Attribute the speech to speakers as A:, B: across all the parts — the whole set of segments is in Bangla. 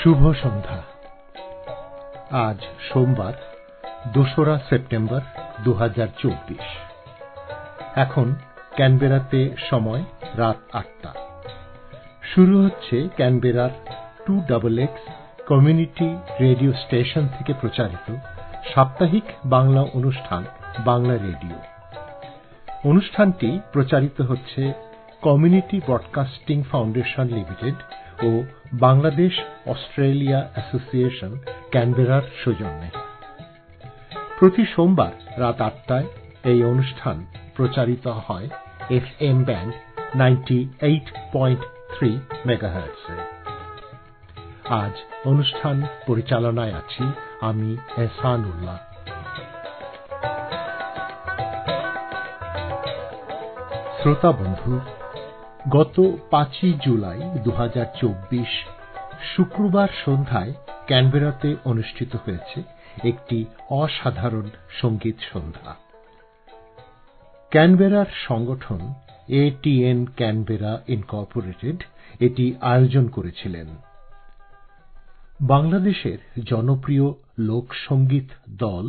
A: শুভ সন্ধ্যা। আজ সোমবার ২রা সেপ্টেম্বর ২০২৪। এখন ক্যানবেরাতে সময় রাত ৮টা। শুরু হচ্ছে ক্যানবেরার 2XX কমিউনিটি রেডিও স্টেশন থেকে প্রচারিত সাপ্তাহিক বাংলা অনুষ্ঠান বাংলা রেডিও। অনুষ্ঠানটি প্রচারিত হচ্ছে কমিউনিটি ব্রডকাস্টিং ফাউন্ডেশন লিমিটেড ও বাংলাদেশ অস্ট্রেলিয়া অ্যাসোসিয়েশন ক্যানবেরার সৌজন্যে। প্রতি সোমবার রাত ৮টায় এই অনুষ্ঠান প্রচারিত হয় FM ব্যান্ড 98.3 মেগাহার্টজে। আজ অনুষ্ঠান পরিচালনায় আছি আমি এহসানুল্লাহ। শ্রোতা বন্ধু, গত 5ই জুলাই 2024 শুক্রবার সন্ধ্যায় ক্যানবেরাতে অনুষ্ঠিত হয়েছে একটি অসাধারণ সঙ্গীত সন্ধ্যা। ক্যানবেরার সংগঠন ATN ক্যানবেরা ইনকর্পোরেটেড এটি আয়োজন করেছিলেন। বাংলাদেশের জনপ্রিয় লোকসঙ্গীত দল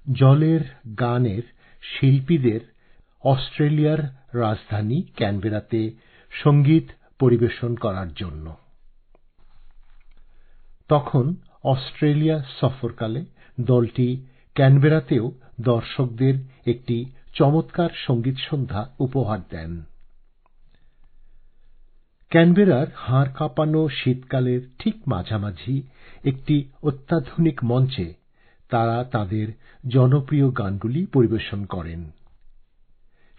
A: জলের গানের শিল্পীদের অস্ট্রেলিয়ার রাজধানী ক্যানবেরাতে সঙ্গীত পরিবেশন করার জন্য। তখন অস্ট্রেলিয়া সফরকালে দলটি ক্যানবেরাতেও দর্শকদের একটি চমৎকার সঙ্গীত সন্ধ্যা উপহার দেন। ক্যানবেরার হাড় কাঁপানো শীতকালের ঠিক মাঝামাঝি একটি অত্যাধুনিক মঞ্চে তারা তাদের জনপ্রিয় গানগুলি পরিবেশন করেন।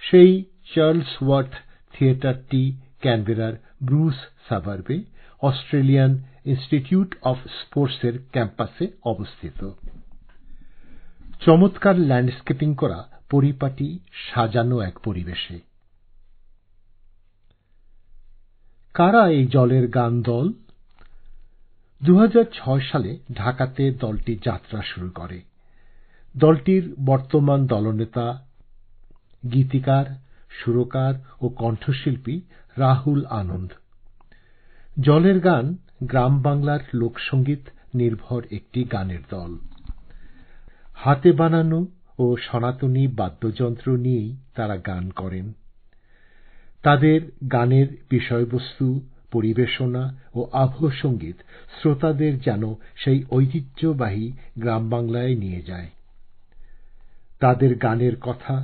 A: সেই চার্লসওয়ার্থ থিয়েটারটি ক্যানবেরার ব্রুস সাবার্বে অস্ট্রেলিয়ান ইনস্টিটিউট অফ স্পোর্টসের ক্যাম্পাসে অবস্থিত। চমৎকার ল্যান্ডস্কেপিং করা পরিপাটি সাজানো এক পরিবেশে। কারা এই জলের গান দল? 2006 সালে ঢাকাতে দলটি যাত্রা শুরু করে। দলটির বর্তমান দলনেতা গীতিকার, সুরকার ও কণ্ঠশিল্পী রাহুল আনন্দ। জলের গান গ্রাম বাংলার লোকসঙ্গীত নির্ভর একটি গানের দল। হাতে বানানো ও সনাতনী বাদ্যযন্ত্র নিয়েই তারা গান করেন। তাদের গানের বিষয়বস্তু, পরিবেশনা ও আবহ সঙ্গীত শ্রোতাদের যেন সেই ঐতিহ্যবাহী গ্রাম বাংলায় নিয়ে যায়। তাদের গানের কথা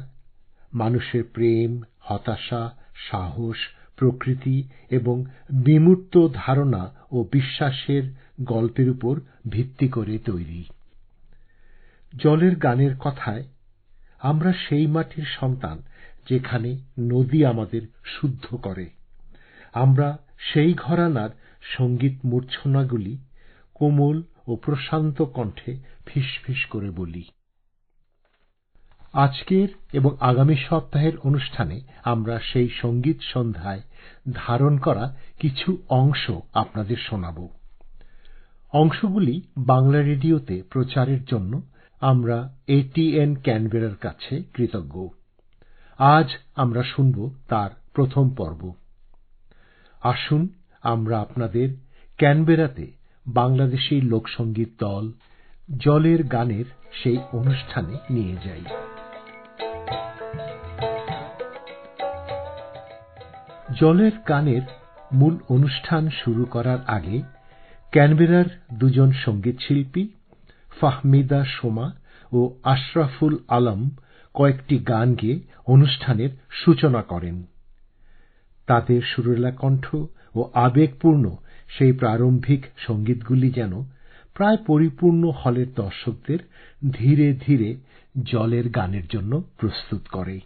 A: মানুষের প্রেম, হতাশা, সাহস, প্রকৃতি এবং বিমূর্ত ধারণা ও বিশ্বাসের গল্পের উপর ভিত্তি করে তৈরি। জলের গানের কথায় আমরা সেই মাটির সন্তান যেখানে নদী আমাদের শুদ্ধ করে। আমরা সেই ঘরানার সঙ্গীত মূর্ছনাগুলি কোমল ও প্রশান্ত কণ্ঠে ফিসফিস করে বলি। আজকের এবং আগামী সপ্তাহের অনুষ্ঠানে আমরা সেই সঙ্গীত সন্ধ্যায় ধারণ করা কিছু অংশ আপনাদের শোনাব। অংশগুলি বাংলা রেডিওতে প্রচারের জন্য আমরা ATN ক্যানবেরার কাছে কৃতজ্ঞ। আজ আমরা শুনব তার প্রথম পর্ব। আসুন আমরা আপনাদের ক্যানবেরাতে বাংলাদেশী লোকসঙ্গীত দল জলের গানের সেই অনুষ্ঠানে নিয়ে যাই। জলের গানের মূল অনুষ্ঠান শুরু করার আগে ক্যানবেরার দুজন সঙ্গীতশিল্পী ফাহমিদা সোমা ও আশরাফুল আলম কয়েকটি গান গেয়ে অনুষ্ঠানের সূচনা করেন। তাদের সুরেলা কণ্ঠ ও আবেগপূর্ণ সেই প্রারম্ভিক সঙ্গীতগুলি যেন প্রায় পরিপূর্ণ হলের দর্শকদের ধীরে ধীরে জলের গানের জন্য প্রস্তুত করে।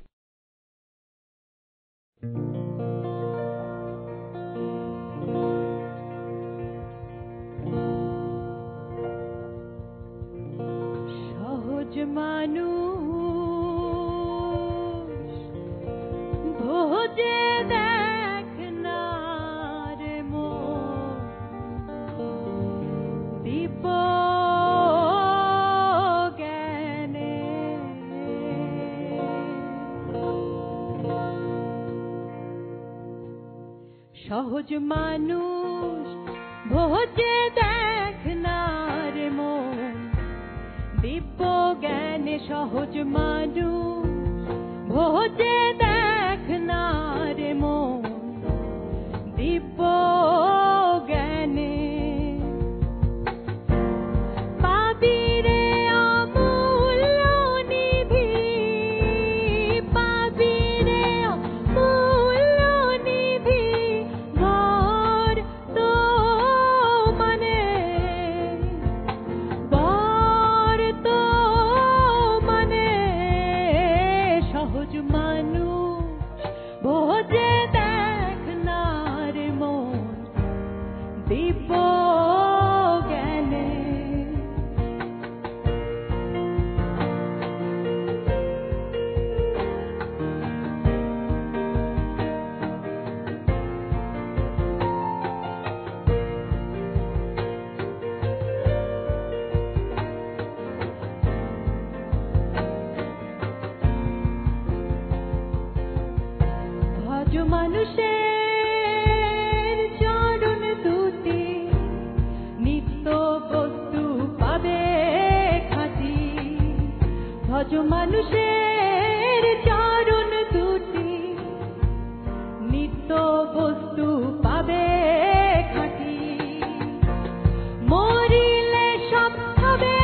B: সহজ মানুষ ভোজে দেখ না রে মন, দীপ জ্ঞানে সহজ মানুষ ভোজে দেখ সহজ মানুষ ভোজে দেখ না রে মন দিব্য জ্ঞানে পাবি রে অমূল্য নিধি পাবি রে অমূল্য নিধি ঘর তো মানে বর তো মানে সহজ মানুষ ভোজে দেখ না রে মন দিব্য জ্ঞানে ভজ মানুষের চরণ দুটি নিত্য বস্তু পাবে খাঁটি ভজ মানুষের চরণ দুটি নিত্য বস্তু পাবে খাঁটি মরিলে সব হবে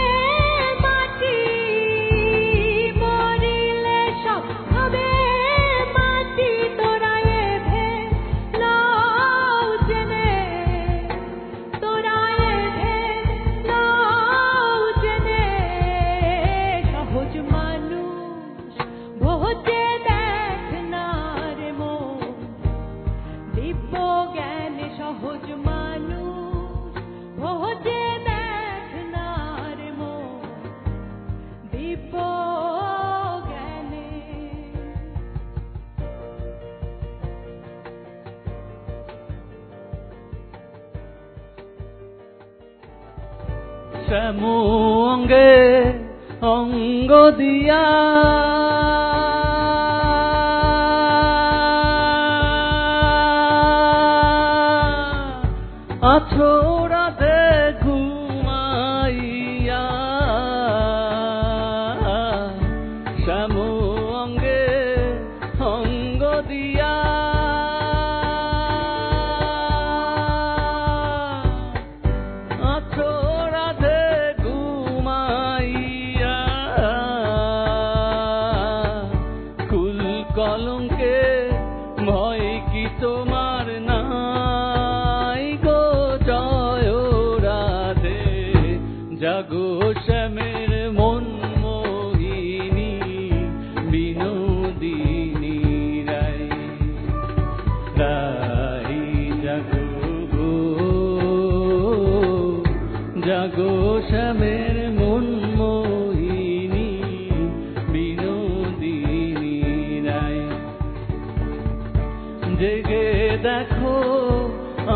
B: মাটি মরিলে সব হবে মাটি তোরায়ে ভে লাও জেনে তোরায়ে ভে লাও জেনে সহজ মানুষ ভোজে দেখ না রে মন দিব্য জ্ঞানে সহজ মানুষ ভোজে দেখ না রে মন দিব্য জ্ঞানে
C: শ্যামঙ্গে অঙ্গ দিয়া আছো রাধে ঘুমাইয়া শ্যামঙ্গে অঙ্গ দিয়া আছো রাধে ঘুমাইয়া কুল কলঙ্কে ভয় কি তোমার নাই গো জয় রাধে জাগো শ্যামের মন মোহিনী বিনোদিনী রায় রাই জাগো গো জাগো শ্যামের মন মোহিনী বিনোদিনী রায় জেগে দেখো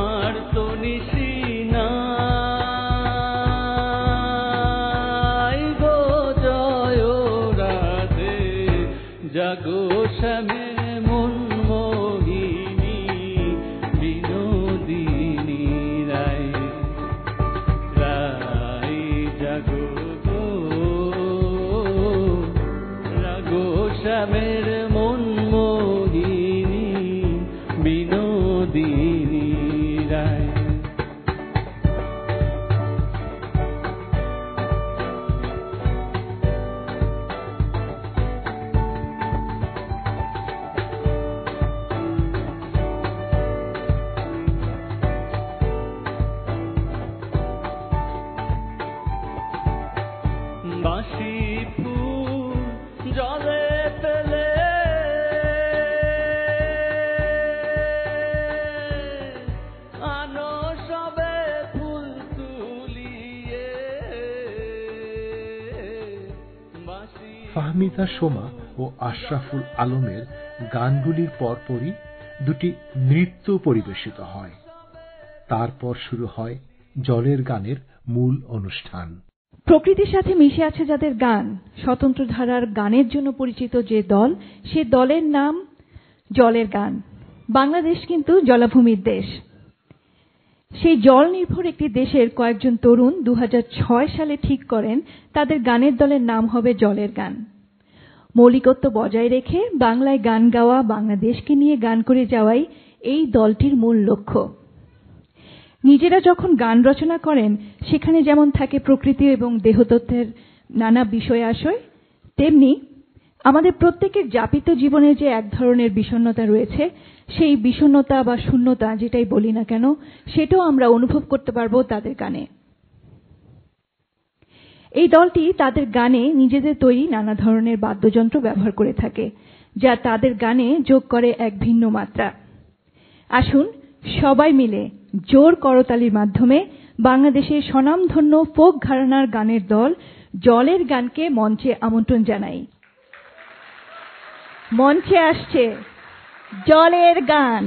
C: আর তো নিশি নাই গো জয় রাধে জাগো শ্যামের মন মোহিনী বিনোদিনী রায় রাই জাগো গো জাগো শ্যামের মন মোহিনী বিনোদিনী রায় বাঁশি ফুল জলে পেলে আনো সবে ফুল তুলিয়ে বাঁশি
A: ফাহমিদা সোমা ও আশরাফুল আলমের গানগুলির পরপরই দুটি নৃত্য পরিবেশিত হয়। তারপর শুরু হয় জলের গানের মূল অনুষ্ঠান।
D: প্রকৃতির সাথে মিশে আছে যাদের গান, স্বতন্ত্র ধারার গানের জন্য পরিচিত যে দল, সে দলের নাম জলের গান। বাংলাদেশ কিন্তু জলাভূমির দেশ। সেই জল নির্ভর একটি দেশের কয়েকজন তরুণ 2006 সালে ঠিক করেন তাদের গানের দলের নাম হবে জলের গান। মৌলিকত্ব বজায় রেখে বাংলায় গান গাওয়া, বাংলাদেশকে নিয়ে গান করে যাওয়াই এই দলটির মূল লক্ষ্য। নিজেরা যখন গান রচনা করেন সেখানে যেমন থাকে প্রকৃতি এবং দেহতত্ত্বের নানা বিষয় আশয়, তেমনি আমাদের প্রত্যেকের যাপিত জীবনে যে এক ধরনের বিষণ্ণতা রয়েছে, সেই বিষণ্ণতা বা শূন্যতা যেটাই বলি না কেন, সেটাও আমরা অনুভব করতে পারবো তাদের গানে। এই দলটি তাদের গানে নিজেদের তৈরি নানা ধরনের বাদ্যযন্ত্র ব্যবহার করে থাকে, যা তাদের গানে যোগ করে এক ভিন্ন মাত্রা। আসুন সবাই মিলে জোর করতালির মাধ্যমে বাংলাদেশের স্বনামধন্য ফোক ঘরানার গানের দল জলের গানকে মঞ্চে আমন্ত্রণ জানাই। মঞ্চে আসছে জলের গান।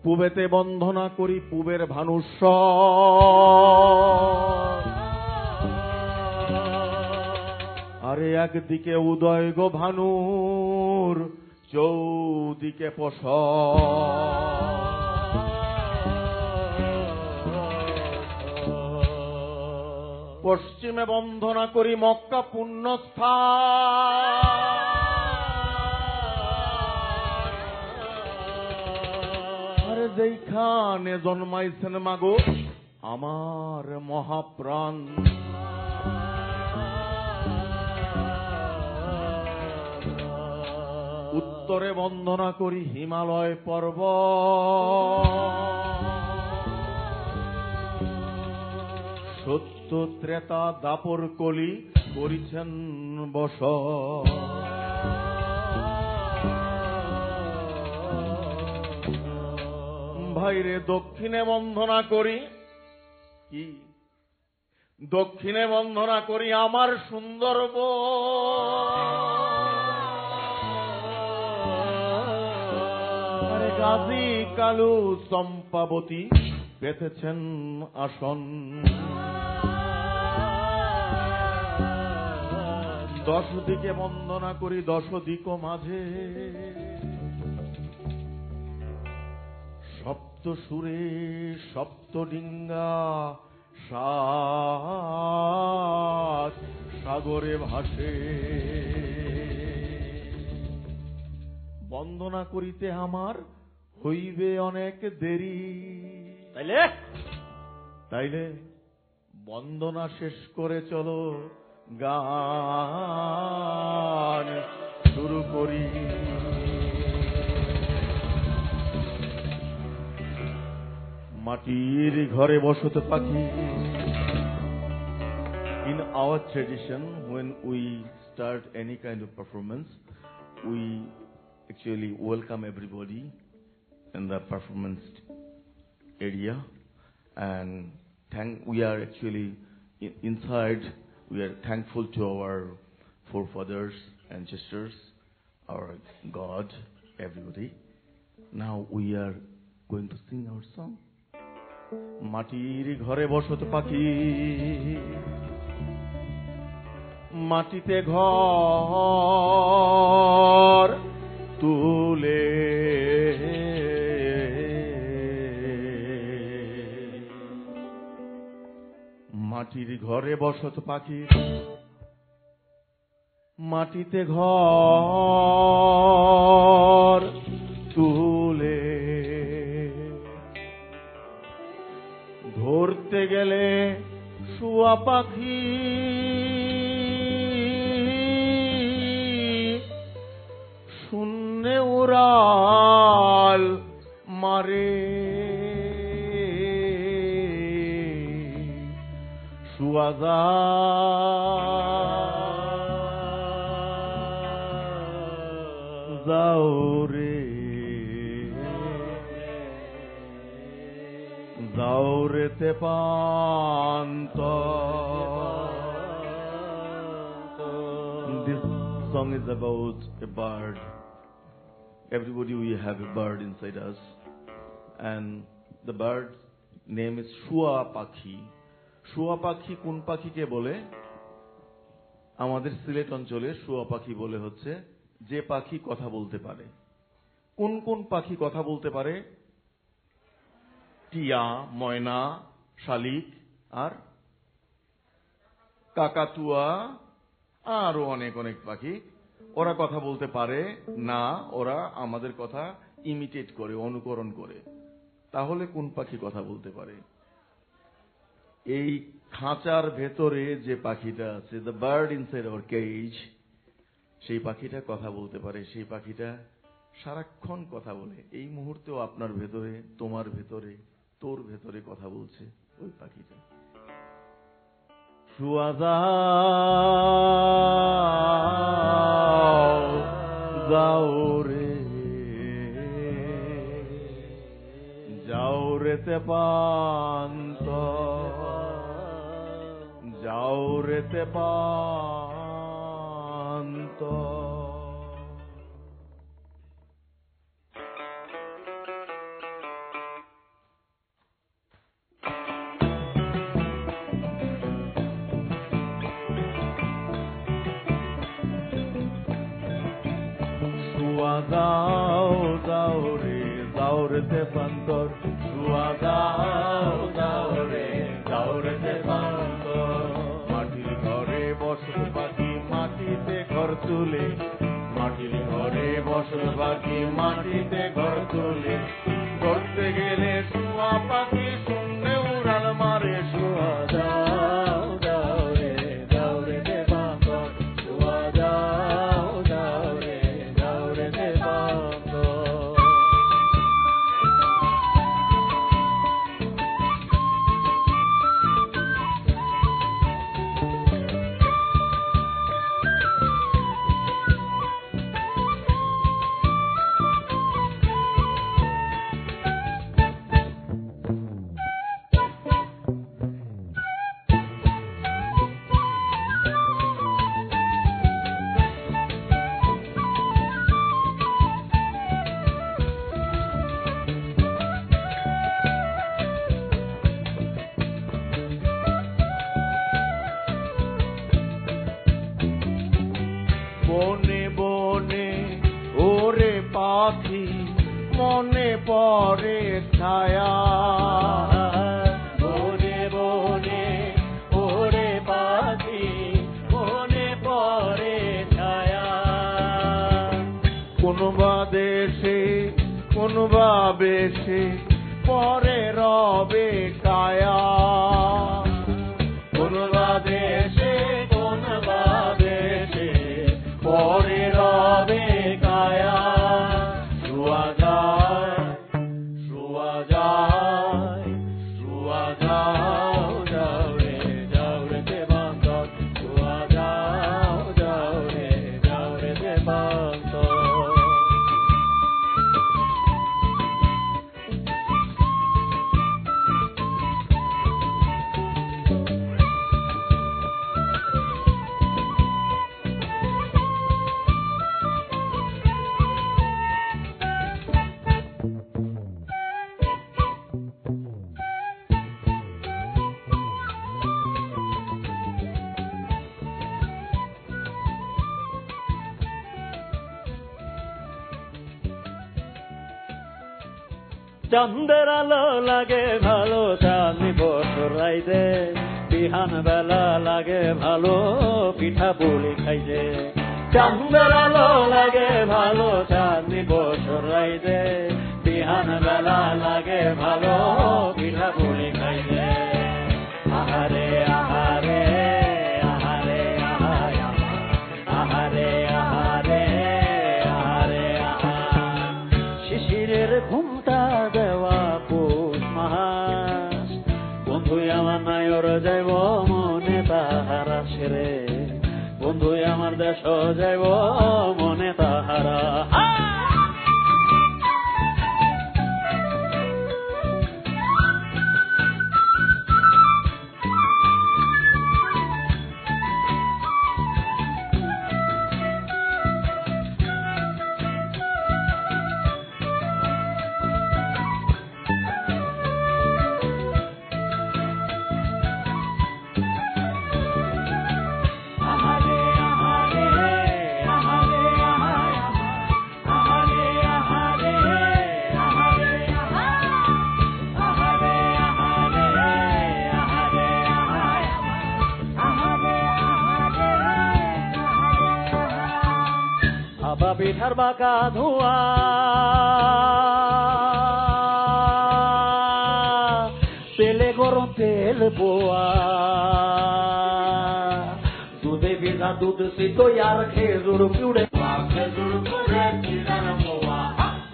E: পূবেতে বন্দনা করি পূবের ভানুষ, আরে একদিকে উদয় গো ভানুর, চৌদিকে পশ। পশ্চিমে বন্দনা করি মক্কা পুণ্যস্থান, যেখানে জন্মাইছেন মাগো আমার মহাপ্রাণ। উত্তরে বন্দনা করি হিমালয় পর্বত, সত্য ত্রেতা দাপর কলি করিছেন বস। ভাইরে দক্ষিণে বন্দনা করি কি, দক্ষিণে বন্দনা করি আমার সুন্দরবন, গাজী কালু চম্পাবতী পেতেছেন আসন। দশ দিকে বন্দনা করি দশ দিক মাঝে, সপ্ত সুরে সপ্ত ডিঙ্গা সাত সাগরে ভাসে। বন্দনা করিতে আমার হইবে অনেক দেরি, তাইলে বন্দনা শেষ করে চলো গান শুরু করি। মাটির ঘরে বসত পাখি। In our tradition, when we start any kind of performance, we actually welcome everybody in the performance area, and we are actually inside. We are thankful to our forefathers, ancestors, our God, everybody. Now we are going to sing our song. মাটির ঘরে বসত পাখি, মাটিতে ঘর তুলে, মাটির ঘরে বসত পাখি, মাটিতে ঘর তুলে, ধরতে গেলে শুয়া পাখি শূন্যে উড়াল মারে, শুয়া যাও রে যাওরেতে Pant. This song is about a bird. Everybody, we have a bird inside us, and the bird's name is শুয়া পাখি. শুয়া পাখি কোন পাখিকে বলে? আমাদের সিলেট অঞ্চলে শুয়া পাখি বলে হচ্ছে যে পাখি কথা বলতে পারে. কোন কোন পাখি কথা বলতে পারে? টিয়া, ময়না, শালিক আর কাকাতুয়া, আরো অনেক অনেক পাখি. ওরা কথা বলতে পারে না, ওরা আমাদের কথা ইমিটেট করে, অনুকরণ করে. তাহলে কোন পাখি কথা বলতে পারে? এই খাঁচার ভেতরে যে পাখিটা আছে, the bird inside our cage, সেই পাখিটা কথা বলতে পারে. সেই পাখিটা সারাক্ষণ কথা বলে. এই মুহূর্তেও আপনার ভেতরে, তোমার ভেতরে, তোর ভেতরে কথা বলছে ওই পাখিটা. শুয়া যাও রে, যাও রেতে পান্ত, যাও রেতে পান্ত. যাও যাও রে, যাও রেতে পান্তর. শুয়া যাও যাও রে, যাও রেতে পান্তর. মাটির ঘরে বসত পাখি মাটিতে ঘর তুলে, মাটির ঘরে বসত পাখি মাটিতে ঘর তুলে. করতে গেলে শুয়া পাখি শূন্যে উড়াল মারে. শুয়া যাও যাও রে, যাও রেতে পান্তর. শুয়া যাও যাও রে, যাও রেতে পান্তর. বনে বনে ওরে পাখি মনে পড়ে ছায়া. বনে বনে ওরে পাখি মনে পড়ে ছায়া. কোনবা দেশে কোনবা বেশে পরে রবে কায়া. কোনবা দেশে কোনবা বেশে পরে রবে কায়া. শুয়া যায়, শুয়া যায়, শুয়া যাও যাও রে, যাও রেতে পান্তর. শুয়া যাও যাও রে, যাও রেতে পান্তর.
C: চাঁদের আলো লাগে ভালো, চাঁদনি বছর রাইতে. বিহান বেলা লাগে ভালো, পিঠা পুলি খাইতে. চাঁদের আলো লাগে ভালো, চাঁদনি বছর রাইতে. বিহান বেলা লাগে ভালো, পিঠা পুলি খাইতে. আহারে আহারে আহারে আহারে আহারে আহারে আহারে আহা. শিশিরের ঘুমটা দেওয়া পৌষ মাস, বন্ধু আমার নায়র যাইব মনে তাহারা সেরে. বন্ধু আমার দেশ যাইব মনে তাহারা. ভাপা পিঠার বাঁকা ধোঁয়া তেলে গরম তেল পোয়া দুধে ভিজা দুধ সিদ্ধ আর খেজুর পুড়ে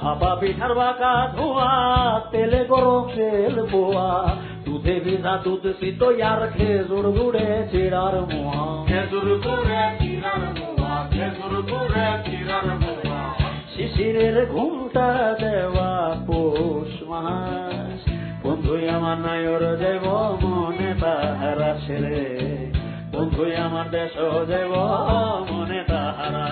C: ভাপা পিঠার বাঁকা ধোঁয়া তেলে গরম তেল পোয়া দুধে ভিজা দুধ সিদ্ধ আর খেজুর গুড়ে চিড়ার মোয়া খেজুর গুড়ে চিড়ার মোয়া খেজুর গুড়ে চিড়ার মোয়া শিশিরের ঘুমটা দেওয়া পৌষ মাস বন্ধু আমার নায়র দেব মনে তাহারা ছেড়ে বন্ধু আমার দেশ দেব মনে তাহারা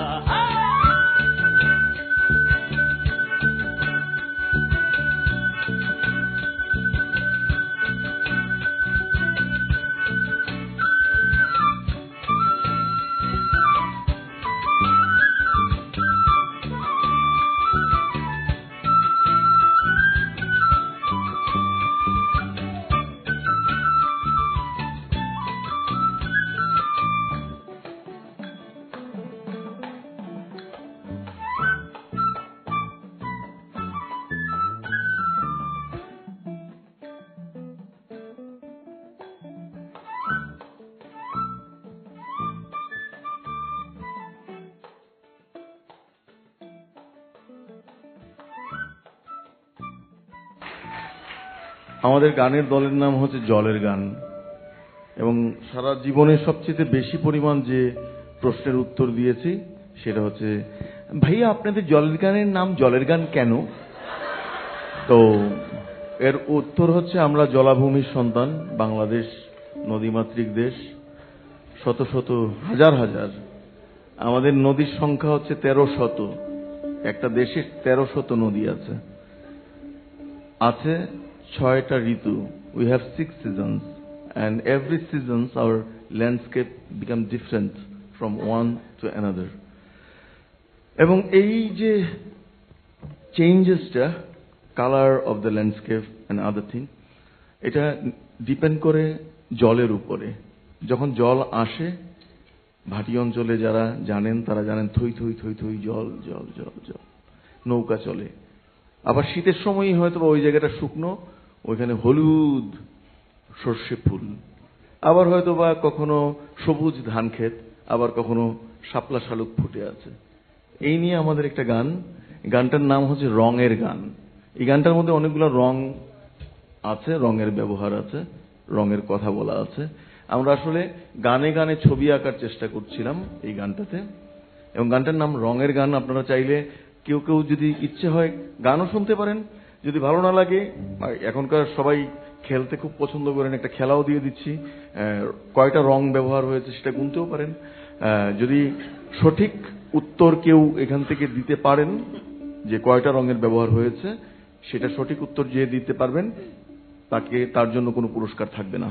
E: আমাদের গানের দলের নাম হচ্ছে জলের গান এবং সারা জীবনে সবচেয়ে বেশি পরিমাণ যে প্রশ্নের উত্তর দিয়েছি সেটা হচ্ছে ভাইয়া আপনাদের জলের গানের নাম জলের গান কেন? তো এর উত্তর হচ্ছে আমরা জলাভূমির সন্তান, বাংলাদেশ নদীমাতৃক দেশ, শত শত হাজার হাজার আমাদের নদীর সংখ্যা হচ্ছে 1300। একটা দেশে 1300 নদী আছে। আছে 6টা ঋতু। We have 6 seasons and every seasons our landscape become different from one to another. এবং এই যে চেঞ্জেসটা colour of the landscape and other thing এটা ডিপেন্ড করে জলের উপরে। যখন জল আসে ভাটি অঞ্চলে যারা জানেন তারা জানেন থই থই থই থই জল জল জল জল নৌকা চলে। আবার শীতের সময়ই হয়তো ওই জায়গাটা শুকনো, ওইখানে হলুদ সর্ষে ফুল, আবার হয়তো বা কখনো সবুজ ধান ক্ষেত, আবার কখনো শাপলা শালুক ফুটে আছে। এই নিয়ে আমাদের একটা গান, গানটার নাম হচ্ছে রঙের গান। এই গানটার মধ্যে অনেকগুলো রং আছে, রঙের ব্যবহার আছে, রঙের কথা বলা আছে। আমরা আসলে গানে গানে ছবি আঁকার চেষ্টা করছিলাম এই গানটাতে, এবং গানটার নাম রঙের গান। আপনারা চাইলে কেউ কেউ যদি ইচ্ছে হয় গানও শুনতে পারেন, যদি ভালো না লাগে, এখনকার সবাই খেলতে খুব পছন্দ করেন, একটা খেলাও দিয়ে দিচ্ছি, কয়টা রং ব্যবহার হয়েছে সেটা গুনতেও পারেন। যদি সঠিক উত্তর কেউ এখান থেকে দিতে পারেন যে কয়টা রঙের ব্যবহার হয়েছে, সেটা সঠিক উত্তর যে দিতে পারবেন তার জন্য কোনো পুরস্কার থাকবে না।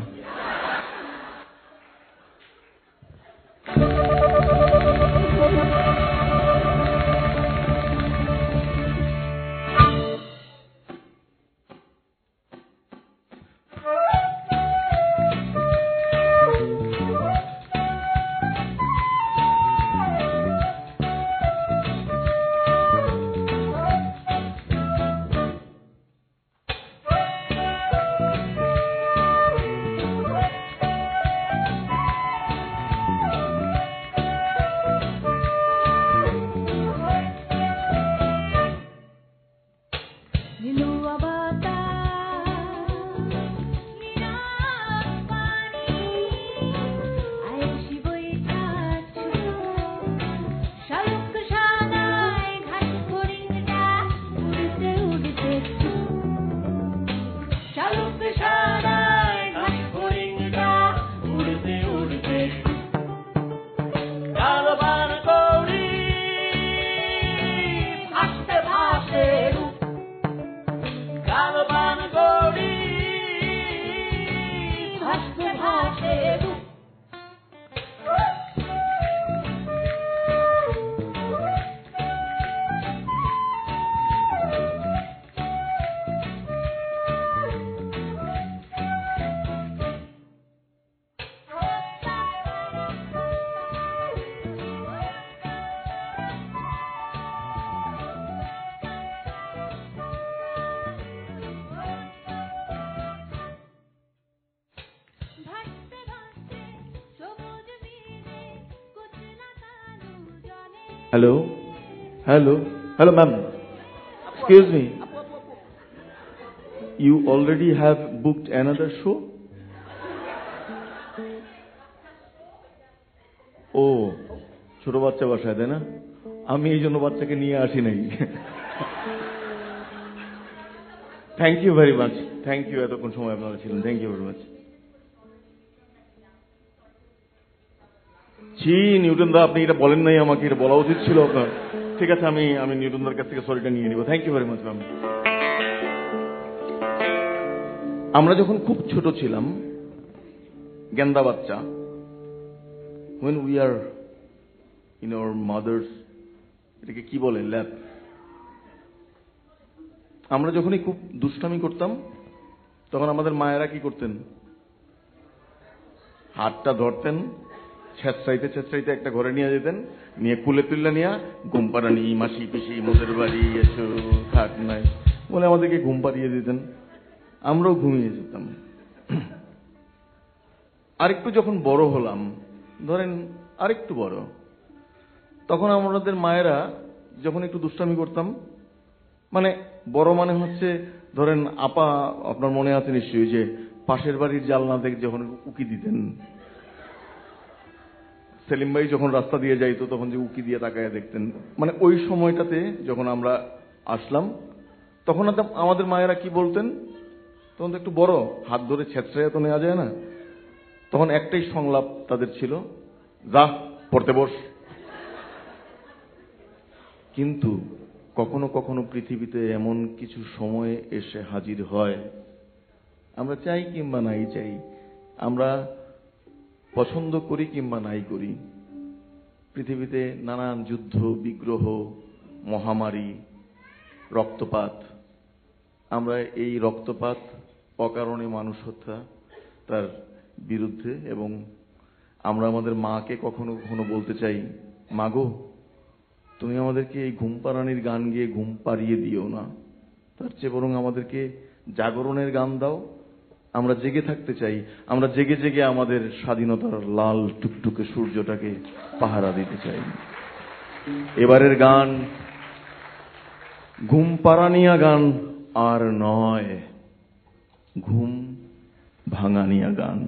E: Hello? Hello? Hello, ma'am. Excuse me. You already have booked another show? ও ছোট বাচ্চা বাসায়, তাই না? আমি এই জন্য বাচ্চাকে নিয়ে আসি নাই। Thank you very much. Thank you, এতক্ষণ সময় আপনারা ছিলেন। Thank you very much. ছি নিউটন দা, আপনি এটা বলেন নাই আমাকে, এটা বলা উচিত ছিল আপনার। ঠিক আছে, আমি নিউটন দার কাছ থেকে সরিটা নিয়ে নিব। Thank you very much ma'am. আমরা যখন খুব ছোট ছিলাম, গেন্দা বাচ্চা, when we are in our mothers, এটাকে কি বলে, ল্যাপ, আমরা যখনই খুব দুষ্টামি করতাম তখন আমাদের মায়েরা কি করতেন, হাতটা ধরতেন, ছেঁচড়াইতে ছেঁচড়াইতে একটা ঘরে নিয়ে যেতেন, নিয়ে কুলে তুললে নিয়ে ঘুম পাড়ানি, মাসি পিসি মোদের বাড়ি এসো, খাট নাই বলে আমাদেরকে ঘুম পাড়িয়ে দিতেন। আমরাও ঘুমিয়ে যেতাম। আরেকটু যখন বড় হলাম, ধরেন আরেকটু বড়, তখন আমাদের মায়েরা যখন একটু দুষ্টামি করতাম, মানে বড় মানে হচ্ছে ধরেন আপা, আপনার মনে আছে নিশ্চয়ই যে পাশের বাড়ির জালনা থেকে যখন উকি দিতেন, সেলিম ভাই যখন রাস্তা দিয়ে যাইতো তখন যে উকি দিয়ে তাকায় দেখতেন, মানে ওই সময়টাতে যখন আমরা আসলাম তখন আমাদের মায়েরা কি বলতেন, তখন তো একটু বড়, হাত ধরে ছেঁচড়াইয়া তো নেওয়া যায় না, তখন একটাই সংলাপ তাদের ছিল, যা পড়তে বস। কিন্তু কখনো কখনো পৃথিবীতে এমন কিছু সময় এসে হাজির হয়, আমরা চাই কিংবা নাই চাই, আমরা পছন্দ করি কিংবা নাই করি, পৃথিবীতে নানান যুদ্ধ বিগ্রহ, মহামারী, রক্তপাত, আমরা এই রক্তপাত, অকারণে মানুষ হত্যা, তার বিরুদ্ধে, এবং আমরা আমাদের মাকে কখনো কখনো বলতে চাই, মাগো তুমি আমাদেরকে এই ঘুম পাড়ানির গান গিয়ে ঘুম পাড়িয়ে দিও না, তার চেয়ে বরং আমাদেরকে জাগরণের গান দাও, আমরা জেগে থাকতে চাই, আমরা জেগে জেগে আমাদের স্বাধীনতার লাল টুকটুকে সূর্যটাকে পাহারা দিতে চাই। এবারের গান ঘুম পাড়ানিয়া গান আর নয়, ঘুম ভাঙানিয়া গান।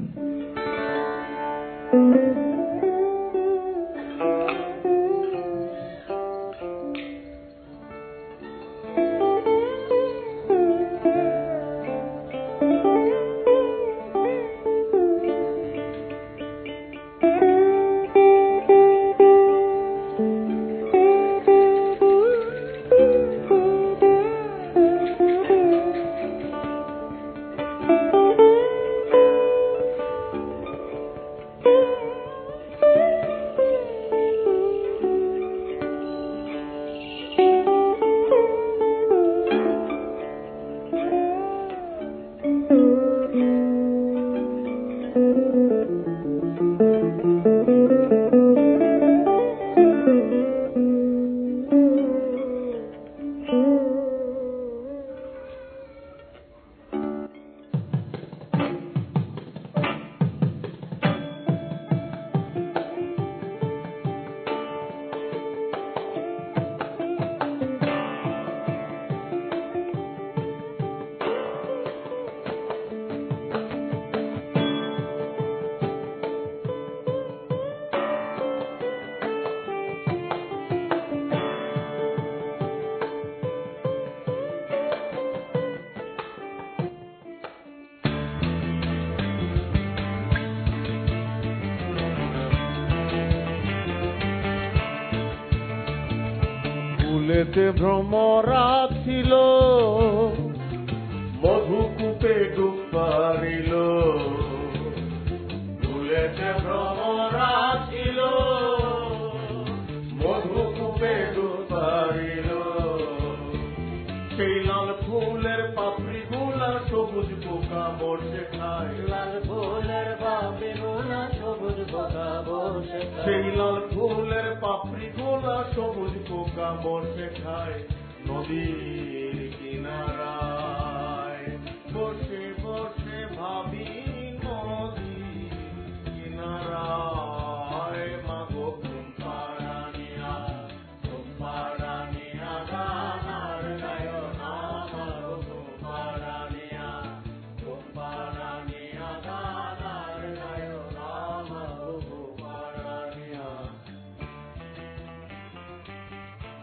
C: ফুলেতে ভ্রমরা ছিল, মধুকূপে ডুব পারিল, ফুলেতে ভ্রমরা ছিল, মধুকূপে ডুব পারিল, সেই লাল ফুলের পাপড়ি গুলা সবুজ পোকা বসে খায়, লাল ফুলের পাপড়ি গুলা সবুজ পোকা বসে খায়, সেই লাল ফুলের পাপড়ি গুলা সবুজ পোকা বসে খায়, নদীর কিনারায় বসে বসে ভাবি, নদীর কিনারায় মাগো ঘুম পাড়ানিয়া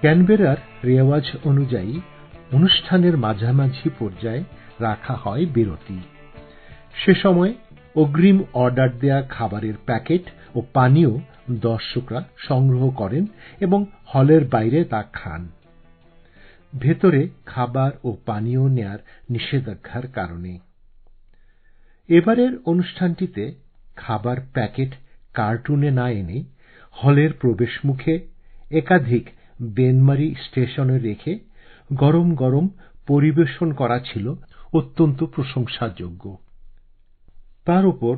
A: ক্যানবেরার রেওয়াজ অনুযায়ী অনুষ্ঠানের মাঝামাঝি পর্যায়ে রাখা হয় বিরতি। সে সময় অগ্রিম অর্ডার দেয়া খাবারের প্যাকেট ও পানীয় দর্শকরা সংগ্রহ করেন এবং হলের বাইরে তা খান। ভেতরে খাবার ও পানীয় নেয়ার নিষেধাজ্ঞার কারণে। এবারের অনুষ্ঠানটিতে খাবার প্যাকেট কার্টুনে না এনে হলের প্রবেশমুখে একাধিক বেনমারি স্টেশনে রেখে গরম গরম পরিবেশন করা ছিল অত্যন্ত প্রশংসাযোগ্য। তার উপর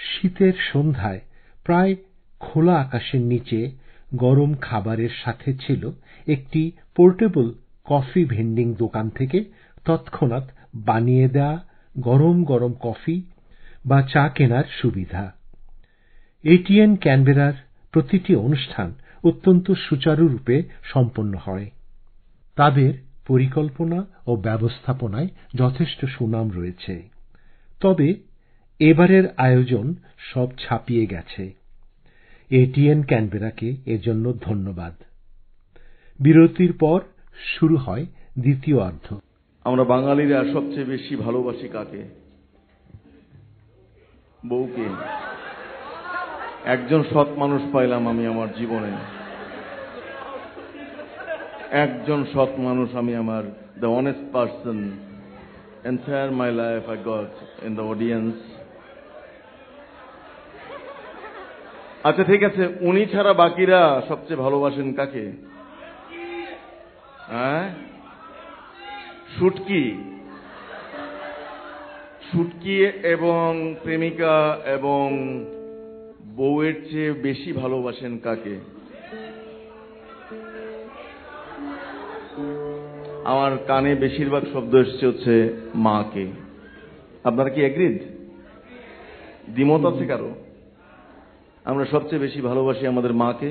A: শীতের সন্ধ্যায় প্রায় খোলা আকাশের নিচে গরম খাবারের সাথে ছিল একটি পোর্টেবল কফি ভেন্ডিং দোকান থেকে তৎক্ষণাৎ বানিয়ে দেয়া গরম গরম কফি বা চা কেনার সুবিধা। এটিএন ক্যানবেরার প্রতিটি অনুষ্ঠান অত্যন্ত সুচারুরূপে সম্পন্ন হয়। তাদের পরিকল্পনা ও ব্যবস্থাপনায় যথেষ্ট সুনাম রয়েছে। তবে এবারের আয়োজন সব ছাপিয়ে গেছে। এটিএন ক্যানবেরাকে এজন্য ধন্যবাদ। বিরতির পর শুরু হয় দ্বিতীয় অর্ধ।
E: আমরা বাঙালিরা সবচেয়ে বেশি ভালোবাসি কাকে? বউকে। একজন সৎ মানুষ পাইলাম আমি আমার জীবনে, একজন সৎ মানুষ আমি আমার, the honest person entire my life I got in the audience. আচ্ছা ঠিক আছে, উনি ছাড়া বাকিরা সবচেয়ে ভালোবাসেন কাকে? হ্যাঁ, শুটকি। শুটকি এবং প্রেমিকা এবং বউয়ের চেয়ে বেশি ভালোবাসেন কাকে? আমার কানে বেশিরভাগ শব্দ এসছে হচ্ছে মাকে। আপনারা কি এগ্রিড? দ্বিমত আছে কারো? আমরা সবচেয়ে বেশি ভালোবাসি আমাদের মাকে,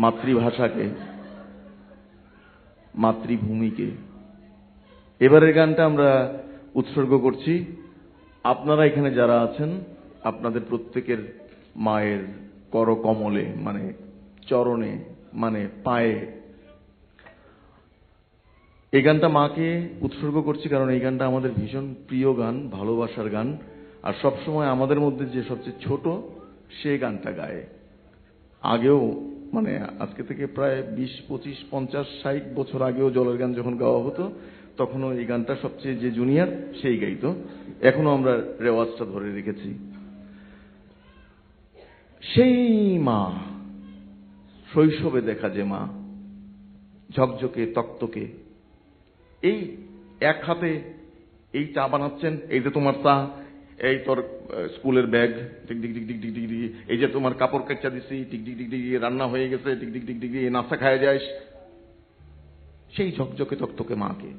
E: মাতৃভাষাকে, মাতৃভূমিকে। এবারের গানটা আমরা উৎসর্গ করছি আপনারা এখানে যারা আছেন আপনাদের প্রত্যেকের মায়ের করকমলে, মানে চরণে, মানে পায়ে। এই গানটা মাকে উৎসর্গ করছি কারণ এই গানটা আমাদের ভীষণ প্রিয় গান, ভালোবাসার গান। আর সবসময় আমাদের মধ্যে যে সবচেয়ে ছোট সে গানটা গায়। আগেও, মানে আজকে থেকে প্রায় 20, 25, 50, 60 বছর আগেও জলের গান যখন গাওয়া হতো তখনও এই গানটা সবচেয়ে যে জুনিয়র সেই গাইতো। এখনো আমরা রেওয়াজটা ধরে রেখেছি। সেই মা, শৈশবে দেখা যে মা, ঝকঝকে তক্তকে, এই এক হাতে এই চা বানাচ্ছেন, এই যে তোমার চা, এই তোর স্কুলের bag, tick tick tick tick tick tick, এই যে তোমার কাপড় কেচা দিছি, টিক টিক টিক টিক, রান্না হয়ে গেছে, টিক টিক টিক টিক, নাস্তা খায় যাস, সেই ঝকঝকে তক্তকে মাকে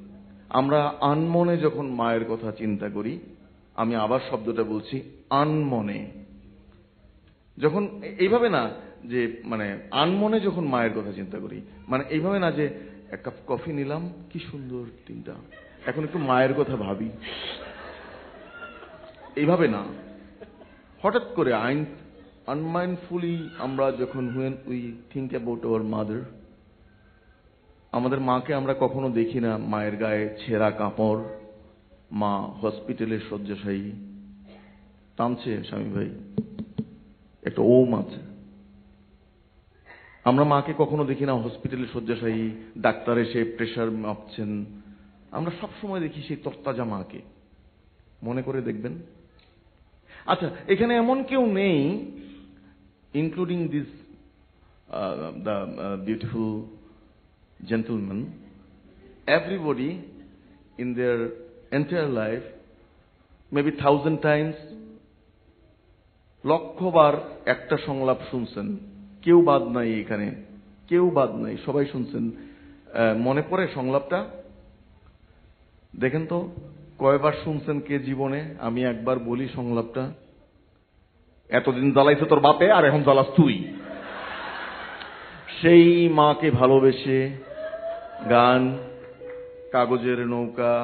E: আমরা আনমনে যখন মায়ের কথা চিন্তা করি, আমি আবার শব্দটা বলছি, আনমনে, যখন এইভাবে না যে মানে আনমনে যখন মায়ের কথা চিন্তা করি, মানে এইভাবে না যে এক কাপ কফি নিলাম, কি সুন্দর দিনটা, এখন একটু মায়ের কথা ভাবি, এইভাবে না, হঠাৎ করে আনমাইন্ডফুলি আমরা যখন when we think about our mother, আমাদের মাকে আমরা কখনো দেখি না মায়ের গায়ে ছেঁড়া কাপড়, মা হসপিটালের শয্যাশায়ী, টানছে স্বামী ভাই, একটা ওম আছে। আমরা মাকে কখনো দেখি না হসপিটালের শয্যাশায়ী, ডাক্তার এসে প্রেশার মাপছেন। আমরা সবসময় দেখি সেই তরতাজা মাকে। মনে করে দেখবেন। আচ্ছা, এখানে এমন কেউ নেই, including this the beautiful gentlemen, everybody in their entire life, maybe 1000 times, লক্ষবার একটা সংলাপ শুনছেন, কেউ বাদ নাই এখানে, কেউ বাদ নাই, সবাই শুনছেন। মনে পড়ে সংলাপটা? দেখেন তো কয়বার শুনছেন কে জীবনে? আমি একবার বলি সংলাপটা। এতদিন জ্বালাইছে তোর বাপে, আর এখন জ্বালাস তুই। সেই মাকে ভালোবেসে গান, কাগজের নৌকা,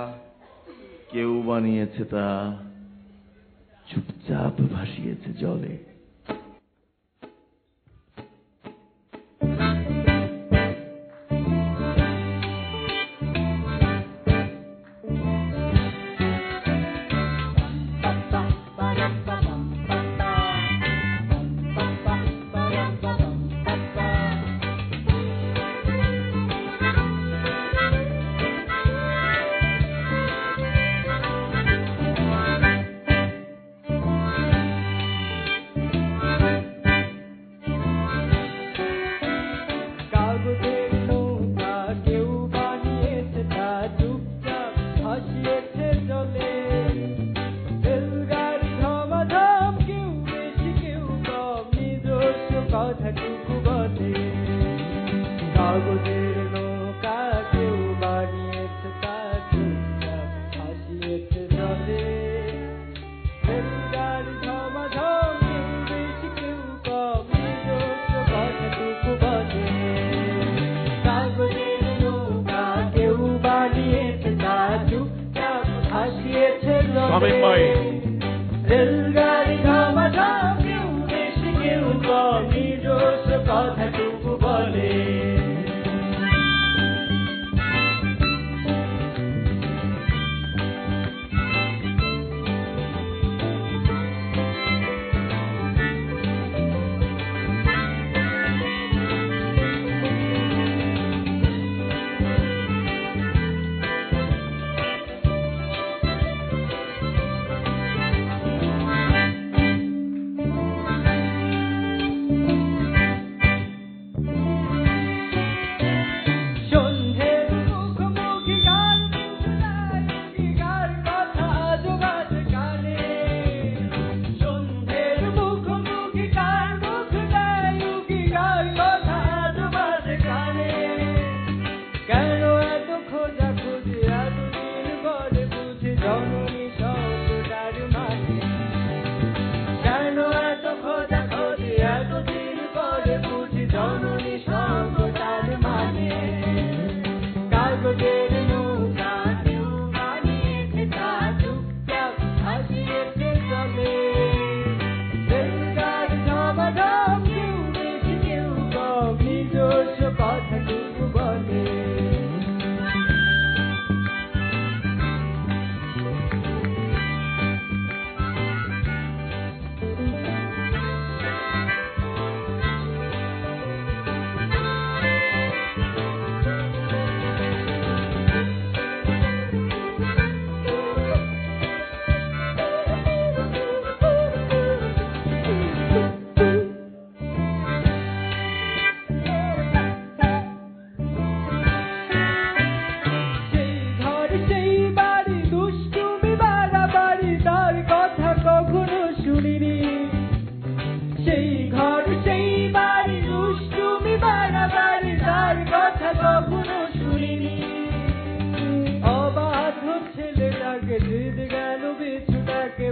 E: কেউ বানিয়েছে তা, চুপচাপ ভাসিয়েছে জলে।
F: কথাটুকু বলে কাগজের নৌকা কেউ বানিয়েছে তা চুপচাপ ভাসিয়েছে জলে রেলগাড়ি ঝমাঝম কেউ বেশি কেউ কম নিজস্ব কথাটুকু বলে কাগজের নৌকা কেউ বানিয়েছে তা চুপচাপ ভাসিয়েছে জলে রেলগাড়ি ঝমাঝম কেউ বেশি কেউ কম নিজস্ব কথাটুকু বলে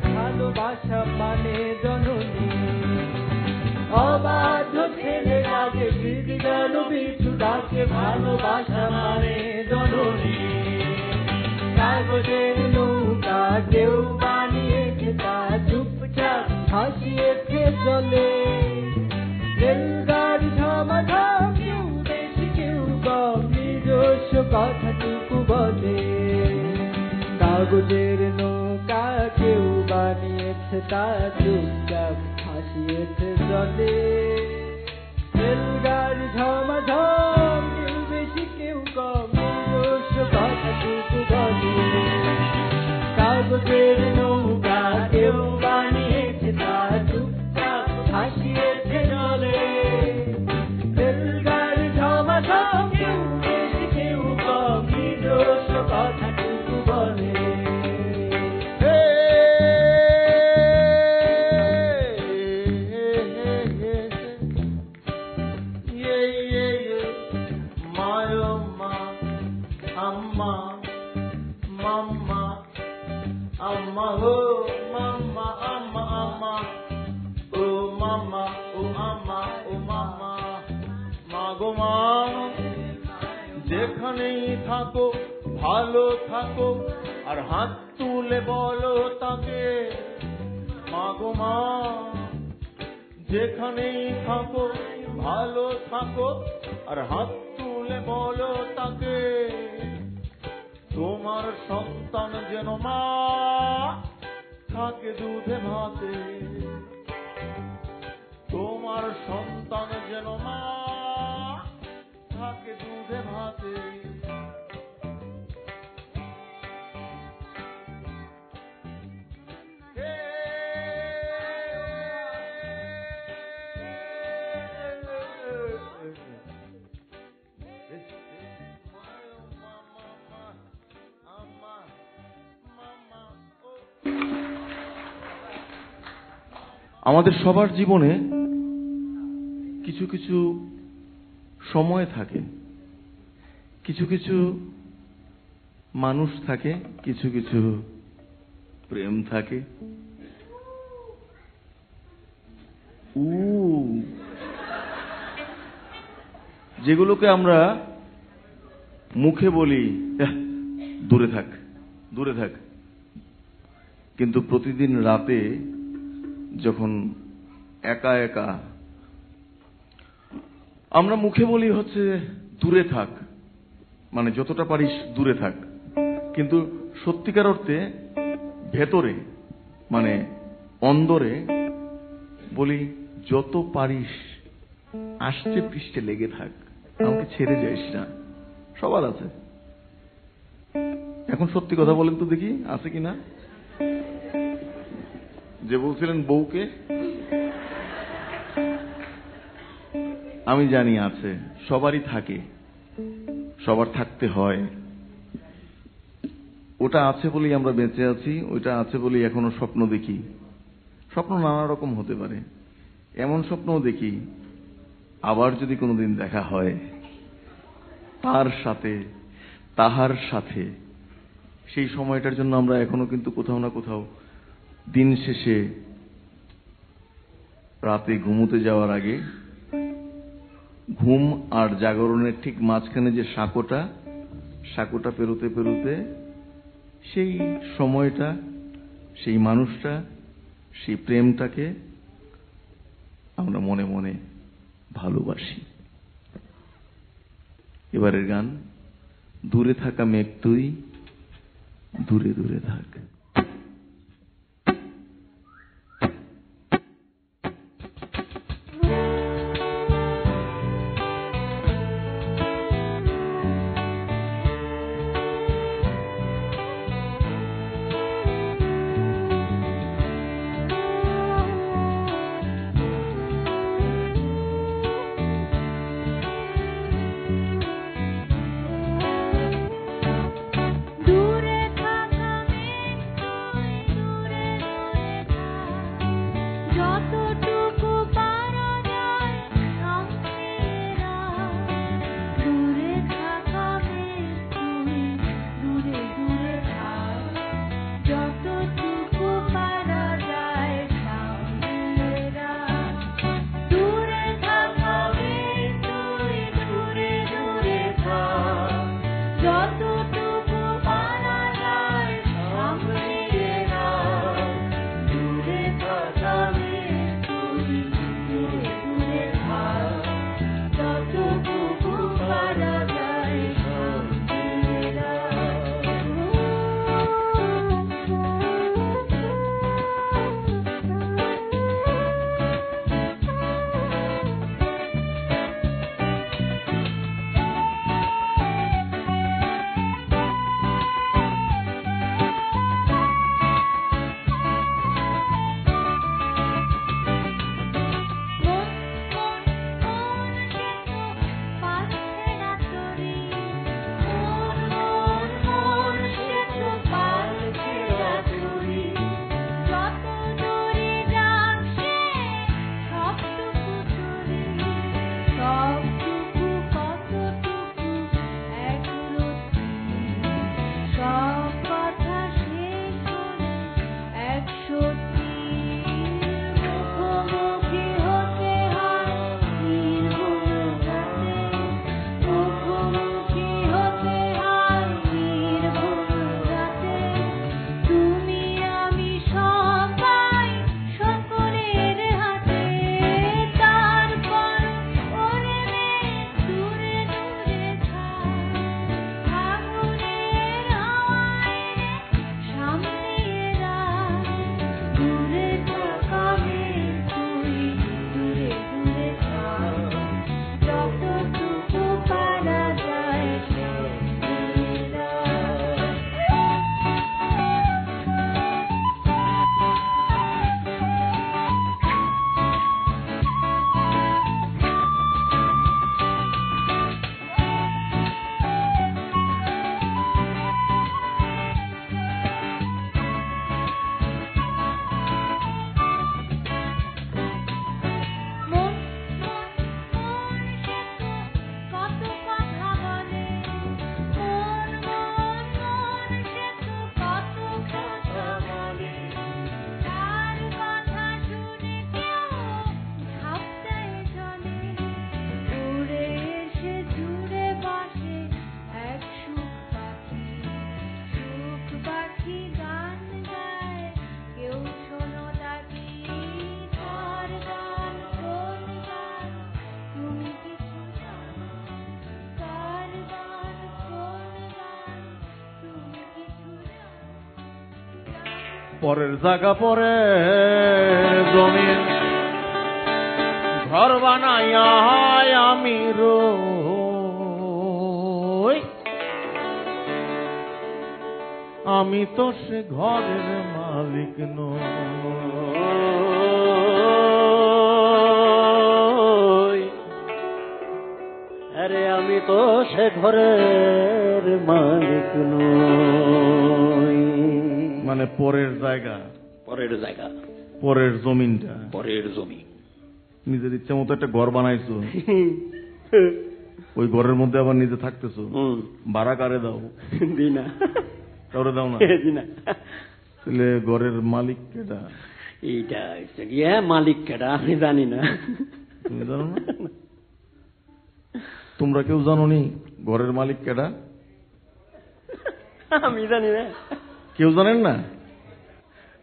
F: ভালোবাসা মানে জননী অবাধ্য ছেলেটাকে দিদি গেল বিছুটাকে ভালোবাসা মানে জননী কাগজের নৌকা কেউ বানিয়েছে তা চুপচাপ ভাসিয়েছে জলে রেলগাড়ি ঝমাঝম কেউ বেশি কেউ কম নিজস্ব কথাটুকু বলে কাগজের নৌকা কেউ বানিয়েছে তা চুপচাপ ভাসিয়েছে জলে রেলগাড়ি ঝমাঝম কেউ বেশি কেউ কম নিজস্ব কথাটুকু বলে কাগজের নৌকা কেউ বানিয়েছে তা চুপচাপ ভাসিয়েছে জলে রেলগাড়ি ঝমাঝম কেউ বেশি কেউ কম নিজস্ব কথাটুকু বলে
C: যেখানেই থাকো ভালো থাকো আর হাত তুলে বলো তাকে মাগো মা যেখানেই থাকো ভালো থাকো আর হাত তুলে বলো তাকে তোমার সন্তান যেন মা থাকে দুধে ভাতে তোমার সন্তান যেন মা থাকে দুধে ভাতে আমাদের সবার জীবনে
E: কিছু কিছু সময় থাকে, কিছু কিছু মানুষ থাকে, কিছু কিছু প্রেম থাকে। যেগুলোকে আমরা মুখে বলি দূরে থাক দূরে থাক, কিন্তু প্রতিদিন রাতে যখন একা একা আমরা মুখে বলি হচ্ছে দূরে থাক, মানে যতটা পারিস দূরে থাক, কিন্তু সত্যিকার অর্থে ভেতরে মানে অন্দরে বলি যত পারিস আষ্টে পৃষ্ঠে লেগে থাক, আমাকে ছেড়ে যাইস না। সবার আছে। এখন সত্যি কথা বলেন তো দেখি, আছে কিনা? যে বলছিলেন বউকে, আমি জানি আছে, সবারই থাকে, সবার থাকতে হয়। ওটা আছে বলেই আমরা বেঁচে আছি, ওইটা আছে বলেই এখনো স্বপ্ন দেখি। স্বপ্ন নানা রকম হতে পারে, এমন স্বপ্নও দেখি আবার যদি কোনোদিন দেখা হয় তার সাথে, তাহার সাথে। সেই সময়টার জন্য আমরা এখনো কিন্তু কোথাও না কোথাও দিন শেষে রাতে ঘুমোতে যাওয়ার আগে ঘুম আর জাগরণের ঠিক মাঝখানে যে সাঁকোটা পেরোতে পেরোতে সেই সময়টা, সেই মানুষটা, সেই প্রেমটাকে আমরা মনে মনে ভালোবাসি। এবারের গান, দূরে থাকা মেঘ তুই দূরে দূরে থাক।
B: দূরে থাকা মেঘ
E: পরের জায়গা পরের জমিন ঘর বানাইয়া আমি রই, আমি তো সে ঘরের মালিক নই।
C: আরে আমি তো সে ঘরের মালিক নই।
E: মানে পরের জায়গা,
C: পরের জায়গা,
E: পরের জমিনটা,
C: পরের জমি।
E: নিজের ইচ্ছা মতো একটা ঘর বানাইছো, ওই ঘরের মধ্যে আবার নিজে থাকতেছো, ভাড়া কারে দাও?
C: দিনা,
E: কাউরে দাও না?
C: দিনা।
E: তাহলে ঘরের মালিক কেটা?
C: এইটা মালিক কেটা আমি জানি না।
E: তুমি জানো না? তোমরা কেউ জানো নি ঘরের মালিক কেটা?
C: আমি জানি না।
E: কেউ জানেন না?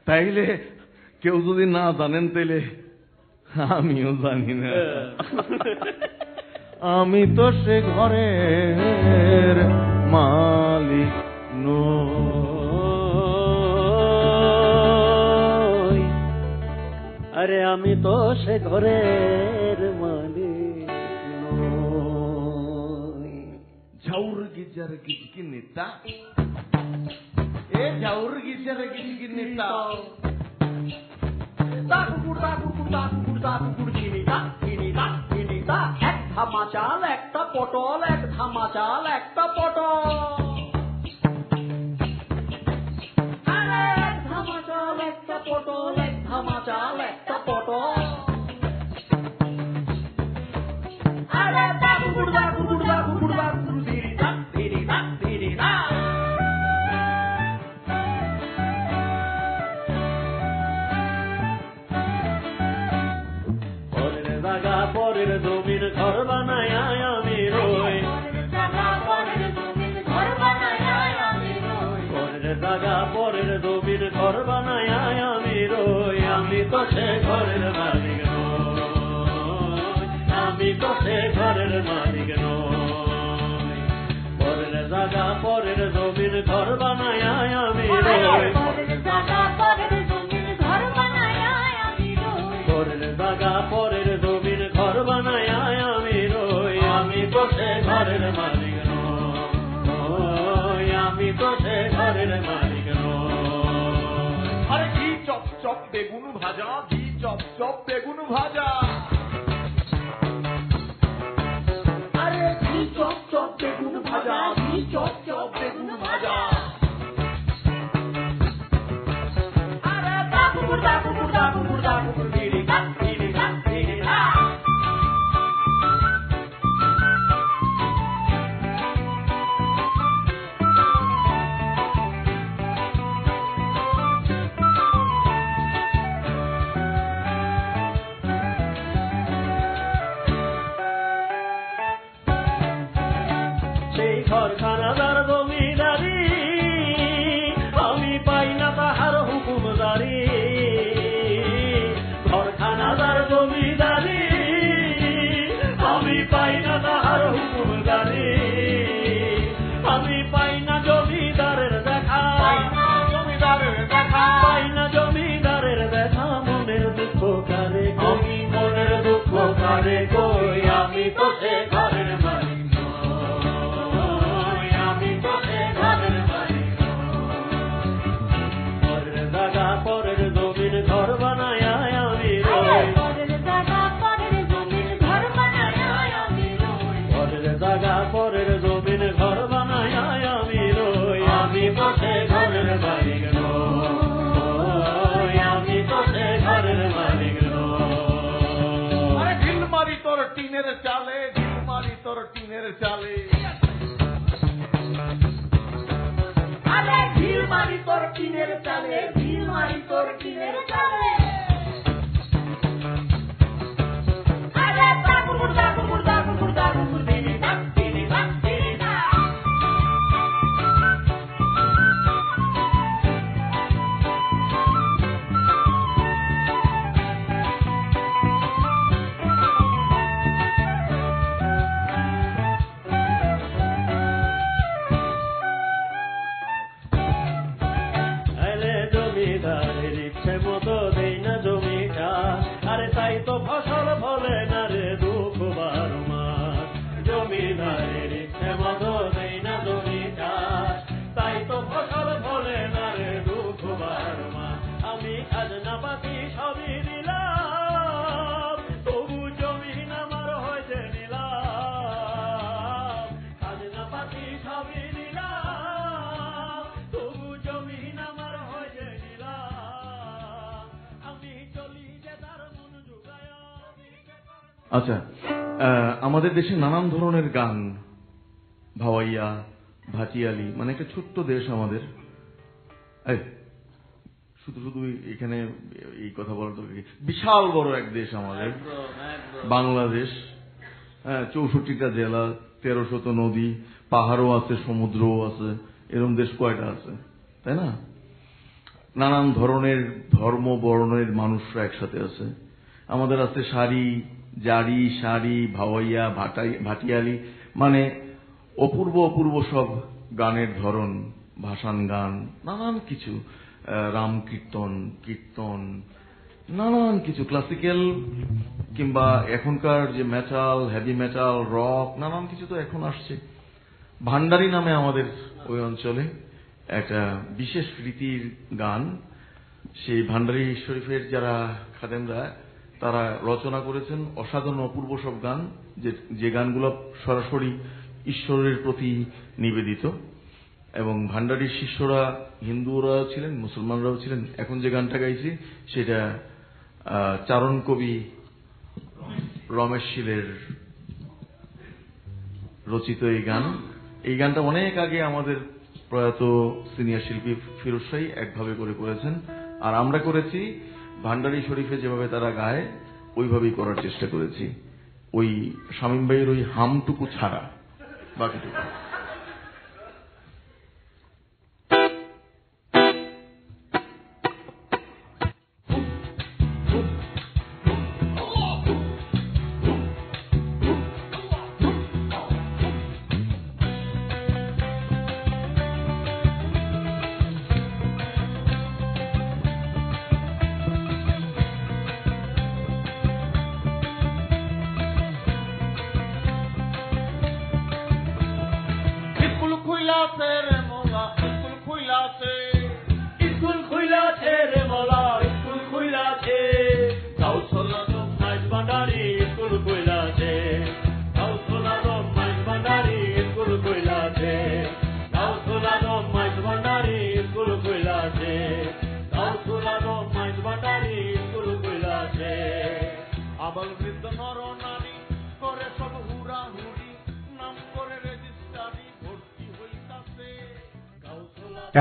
E: তাইলে কেউ যদি না জানেন তাইলে আমিও জানি না। আমি তো সে ঘরের মালিক নই।
C: আরে আমি তো সে ঘরের মালিক নই।
E: ঝাউর গিজার গিজকি নেতা, এ ঝাউর গিজার গিজকি নেতা।
C: এক ধামা চাল একটা পটল, এক ধামা চাল একটা পটল। এক ধামা চাল একটা পটল, এক ধামা চাল একটা পটল। আরে দা কুকুর দা কুকুর দা কুকুর দা কুকুর দিরি দা দিরি দা দিরি দা। পরের জমির ঘর বানায় আমি রই, পরের জায়গা পরের জমির ঘর বানায় আমি রই। আমি তো সে ঘরের মালিক নই, আমি তো সে ঘরের মালিক নই। পরের জায়গা পরের জমির ঘর বানায় আমি রই, পরের জায়গা পরের জমির ঘর বানায় আমি রই। পরের জায়গা পরের জমির ঘর বানায় আমি রই। আমি তো সে ঘরের মালিক নই, আমি তো সে ঘরের মালিক নই।
G: আরে ঘি চপ চপ বেগুন ভাজা, ঘি চপ চপ বেগুন ভাজা।
C: আরে ঘি চপ চপ বেগুন ভাজা, ঘি চপ চপ বেগুন ভাজা। আরে দা কুকুর দা কুকুর দা কুকুর দা কুকুর দিরি দা দিরি দা দিরি দা। সেই ঘরখানাদার জমিদারি আমি পাই না তাহার হুকুমদারি। ঘরখানাদার জমিদারি আমি পাই না তাহার হুকুমদারি। আমি পাই না জমিদারের দেখা,
G: জমিদারের দেখা,
C: পাই না জমিদারের দেখা। মনের দুঃখ কারে কই, মনের দুঃখ কারে কই। আমি তো সে ঘরের মালিক নই, আমি তো সে ঘরের মালিক নই। পরের জায়গা পরের জমির ঘর বানায় আমি রই, পরের জায়গা পরের জমির ঘর বানায় আমি রই। পরের জায়গা পরের জমির ঘর বানায় আমি রই। আমি তো সে ঘরের মালিক নই, আমি তো সে ঘরের মালিক নই।
G: আরে ঢিল মারি তোর টিনের চালে, ঢিল মারি তোর টিনের চালে।
C: আরে ঢিল মারি তোর টিনের চালে, ঢিল মারি তোর টিনের চালে। আরে দা কুকুর দা কুকুর দা কুকুর দা কুকুর দিরি দা দিরি দা দিরি দা। আইলে জমিদার
E: আচ্ছা, আমাদের দেশে নানান ধরনের গান, ভাওয়াইয়া, ভাটিয়ালি, মানে একটা ছোট্ট দেশ আমাদের। শুধু শুধু এখানে এই কথা বলার দরকার কি? বিশাল বড় এক দেশ আমাদের বাংলাদেশ। 64টা জেলা, 1300 নদী, পাহাড়ও আছে, সমুদ্রও আছে। এরকম দেশ কয়টা আছে, তাই না? নানান ধরনের ধর্ম বর্ণের মানুষরা একসাথে আছে। আমাদের আছে শাড়ি, জারি, শাড়ি, ভাওয়াইয়া, ভাটিয়ালি, মানে অপূর্ব অপূর্ব সব গানের ধরন, ভাসান গান, নানান কিছু, রাম কীর্তন, কীর্তন, নানান কিছু, ক্লাসিক্যাল কিংবা এখনকার যে মেটাল, হেভি মেটাল, রক, নানান কিছু তো এখন আসছে। ভান্ডারি নামে আমাদের ওই অঞ্চলে একটা বিশেষ রীতির গান, সেই ভান্ডারি শরীফের যারা খাদেমরা তারা রচনা করেছেন অসাধারণ অপূর্ব সব গান, যে গানগুলো সরাসরি ঈশ্বরের প্রতি নিবেদিত। এবং ভান্ডারির শিষ্যরা হিন্দুরাও ছিলেন, মুসলমানরাও ছিলেন। এখন যে গানটা গাইছি সেটা চারণ কবি রমেশ শীলের রচিত এই গান। এই গানটা অনেক আগে আমাদের প্রয়াত সিনিয়র শিল্পী ফিরোজ শাহী একভাবে করেছেন, আর আমরা করেছি ভান্ডারি শরীফে যেভাবে তারা গায় ওইভাবেই করার চেষ্টা করেছি, ওই শামীম ভাইয়ের ওই হামটুকু ছাড়া বাকিটুকু।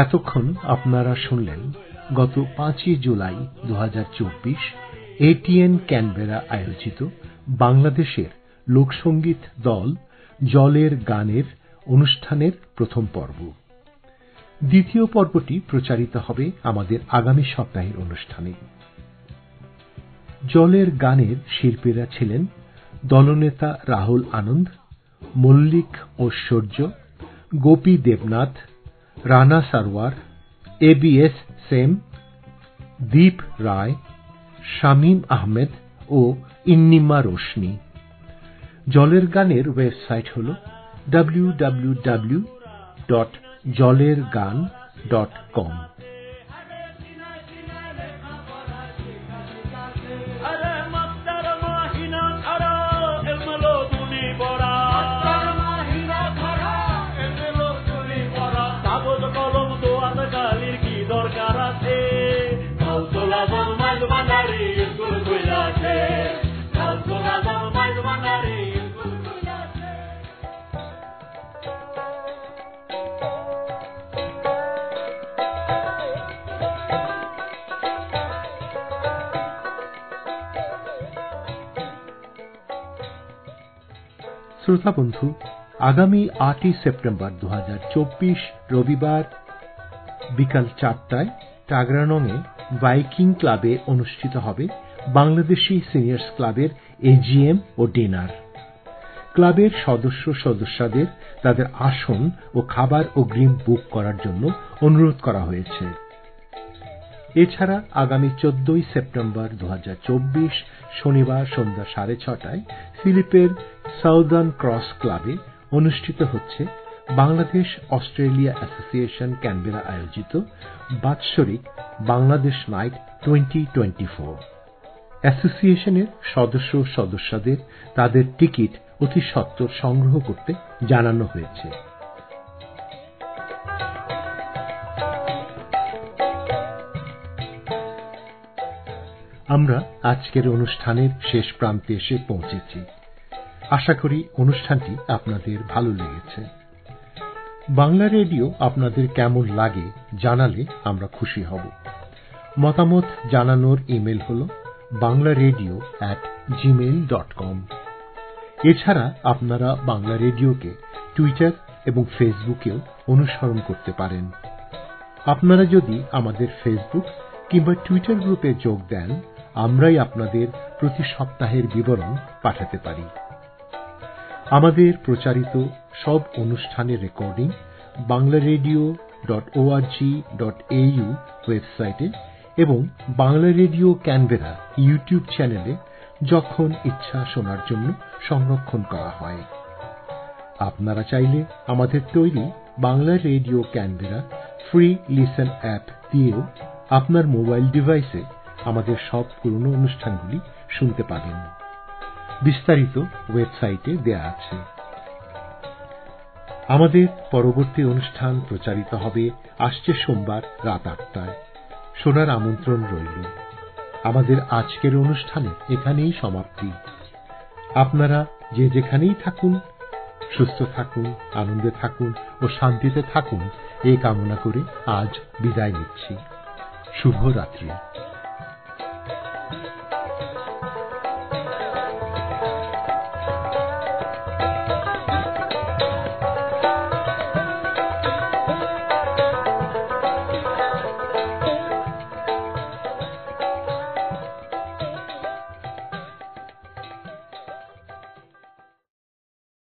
A: এতক্ষণ আপনারা শুনলেন গত 5 জুলাই 2024 এটিএন ক্যানবেরা আয়োজিত বাংলাদেশের লোকসঙ্গীত দল জলের গানের অনুষ্ঠানের প্রথম পর্ব। দ্বিতীয় পর্বটি প্রচারিত হবে আমাদের আগামী সপ্তাহের অনুষ্ঠানে। জলের গানের শিল্পীরা ছিলেন দলনেতা রাহুল আনন্দ, মল্লিক ঐশ্বর্য, গোপী দেবনাথ, রানা সারওয়ার, এবিএস সেম, দীপ রায়, শামীম আহমেদ ও ইন্নিমা রোশনি। জলের গানের ওয়েবসাইট হল www.jolergan.com। শ্রোতা বন্ধু, আগামী 8 সেপ্টেম্বর 2024 রবিবার বিকাল 4টায় টাগরানংয়ে ভাইকিং ক্লাবে অনুষ্ঠিত হবে বাংলাদেশি সিনিয়র্স ক্লাবের এজিএম ও ডিনার। ক্লাবের সদস্যদের তাদের আসন ও খাবার অগ্রিম বুক করার জন্য অনুরোধ করা হয়েছে। এছাড়া আগামী 14 সেপ্টেম্বর 2024 শনিবার সন্ধ্যা 6:30টায় ফিলিপের সাউদার্ন ক্রস ক্লাবে অনুষ্ঠিত হচ্ছে বাংলাদেশ অস্ট্রেলিয়া অ্যাসোসিয়েশন ক্যানবেরা আয়োজিত বাৎসরিক বাংলাদেশ নাইট 2024। অ্যাসোসিয়েশনের সদস্যদের তাদের টিকিট অতি সত্বর সংগ্রহ করতে জানানো হয়েছে। আমরা আজকের অনুষ্ঠানের শেষ প্রান্তে এসে পৌঁছেছি। আশা করি অনুষ্ঠানটি আপনাদের ভালো লেগেছে। বাংলা রেডিও আপনাদের কেমন লাগে জানালে আমরা খুশি হব। মতামত জানানোর ইমেল হল banglaredio@gmail.com। এছাড়া আপনারা বাংলা রেডিওকে টুইটার এবং ফেসবুকেও অনুসরণ করতে পারেন। আপনারা যদি আমাদের ফেসবুক কিংবা টুইটার গ্রুপে যোগ দেন, আমরাই আপনাদের প্রতি সপ্তাহের বিবরণ পাঠাতে পারি। আমাদের প্রচারিত সব অনুষ্ঠানের রেকর্ডিং banglaredio.org.au ওয়েবসাইটে এবং বাংলা রেডিও ক্যানবেরা ইউটিউব চ্যানেলে যখন ইচ্ছা শোনার জন্য সংরক্ষণ করা হয়। আপনারা চাইলে আমাদের তৈরি Bangla radio Canberra free listen app দিয়েও আপনার মোবাইল ডিভাইসে আমাদের সব পুরনো অনুষ্ঠানগুলি শুনতে পাবেন। বিস্তারিত ওয়েবসাইটে দেয়া আছে। আমাদের পরবর্তী অনুষ্ঠান প্রচারিত হবে আসছে সোমবার রাত 8টায়। শোনার আমন্ত্রণ রইল। আমাদের আজকের অনুষ্ঠানে এখানেই সমাপ্তি। আপনারা যে যেখানেই থাকুন, সুস্থ থাকুন, আনন্দে থাকুন ও শান্তিতে থাকুন, এই কামনা করে আজ বিদায় নিচ্ছি। শুভরাত্রি।